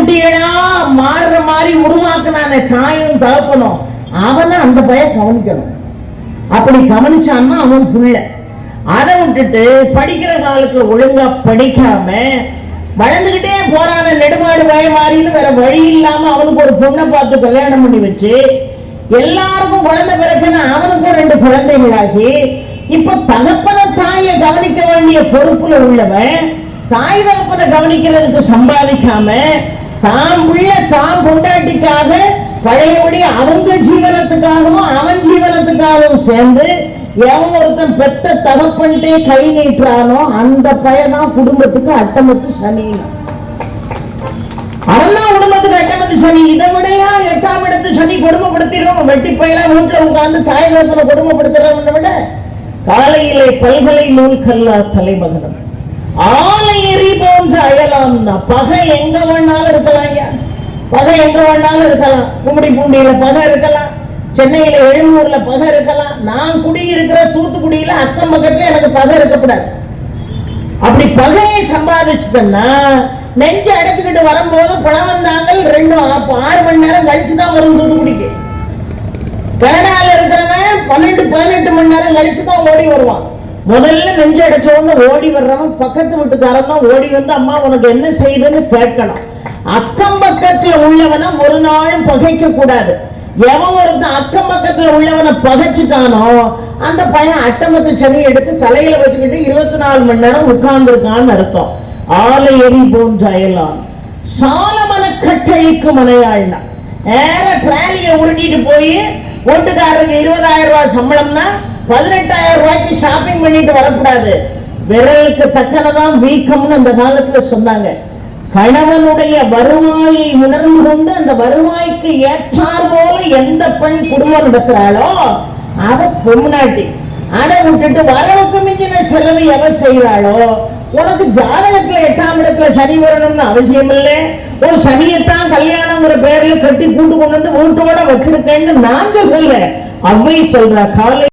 குட்டிகளா மாறுற மாதிரி உருவாக்குனான தாயும் தகப்பனும் அவனை அந்த பையன் கவனிக்கணும். அப்படி கவனிச்சான்னா அவன் புள்ள. அதை விட்டுட்டு படிக்கிற காலத்துல ஒழுங்கா படிக்காம வளர்ந்துகிட்டே போறான நெடுமாடு வயமாறின்னு வேற வழி இல்லாம அவனுக்கு ஒரு பொண்ணை பார்த்து கல்யாணம் பண்ணி வச்சு எல்லாருக்கும் குழந்தை பிறகுன்னு அவனுக்கும் 2 குழந்தைகளாகி இப்ப தகப்பன தாயை கவனிக்க வேண்டிய பொறுப்புல உள்ளவன் தாய் தகப்பனை கவனிக்கிறதுக்கு சம்பாதிக்காம தான் உள்ள தான் பொண்டாட்டிக்காக பழையபடி அவங்க ஜீவனத்துக்காகவும் அவன் ஜீவனத்துக்காகவும் சேர்ந்து எவன் ஒருத்தன் பெத்த தகப்பன்ட்டே கை நீட்டுறானோ அந்த பையன் குடும்பத்துக்கு அட்டமத்து சனி. அவன்தான் குடும்பத்துக்கு அட்டமத்து சனி. இதை விடையா 8ஆம் இடத்து சனி கொடுமைப்படுத்திடும். வெட்டி பையெல்லாம் வீட்டுல உட்கார்ந்து தாய் தகப்பனை கொடுமைப்படுத்துறவனை விட காலையிலே பல்கலை நூல் கல்லா தலைமகனம் ஆலை எரி போன்ற அழலாம்னா பகை எங்க வேணாலும் இருக்கலாம். ஐயா பகை எங்க வேணாலும் இருக்கலாம். கும்படி பூண்டியில பகை இருக்கலாம், சென்னையில எழும்பூர்ல பகை இருக்கலாம். நான் குடியிருக்கிற தூத்துக்குடியில அக்கம் பக்கத்துல எனக்கு பகை இருக்கக்கூடாது. அப்படி பகையை சம்பாதிச்சுட்டா நெஞ்சு அடைச்சுக்கிட்டு வரும்போது புலவந்தாங்கள் 6 மணி நேரம் கழிச்சுதான் வரும். தூத்துக்குடிக்கு கனடால இருக்கிறவன் 12-18 மணி நேரம் கழிச்சுதான் ஓடி வருவான். முதல்ல நெஞ்சு அடைச்ச உடனே ஓடி வர்றவன் பக்கத்து வீட்டுக்காரன் தான் ஓடி வந்து அம்மா உனக்கு என்ன செய்யுதுன்னு கேட்கணும். அக்கம் பக்கத்துல உள்ளவனை ஒரு நாளும் பகைக்க கூடாது. எவன் ஒருத்தன் அக்கம் பக்கத்துல உள்ளவனை பகைச்சுட்டானோ அந்த பையன் அட்டமத்து சனி எடுத்து தலையில வச்சுக்கிட்டு 24 மணி நேரம் உட்கார்ந்து இருக்கான்னு அர்த்தம். ஆலை எரி போன்ற அயலான் சாலமன கட்டழிக்கு மனையாள்னா ஏற டிராலியை உருட்டிட்டு போய் ஓட்டுக்காரருக்கு 20,000 ரூபாய் சம்பளம்னா 18,000 ரூபாய்க்கு ஷாப்பிங் பண்ணிட்டு வரக்கூடாது. விரலுக்கு தக்கனதான் வீக்கம்னு அந்த காலத்துல சொன்னாங்க. கணவனுடைய வருவாயை உணர்ந்து கொண்டு அந்த வருவாய்க்கு ஏற்றார் போல எந்த பெண் குடும்பம் நடத்துறாளோ அவ பொம்னாட்டி. அதை விட்டுட்டு வரவுக்கு மிஞ்சின செலவு எவ செய்யறாளோ உனக்கு ஜாதகத்துல 8ஆம் இடத்துல சனி வரணும்னு அவசியம் இல்லை. ஒரு சனியத்தான் கல்யாணம் பேர்ல கட்டி கூட்டு கொண்டு வந்து வீட்டோட வச்சிருக்கேன்னு நான் சொல்லல, அவ்வை சொல்ற. காலை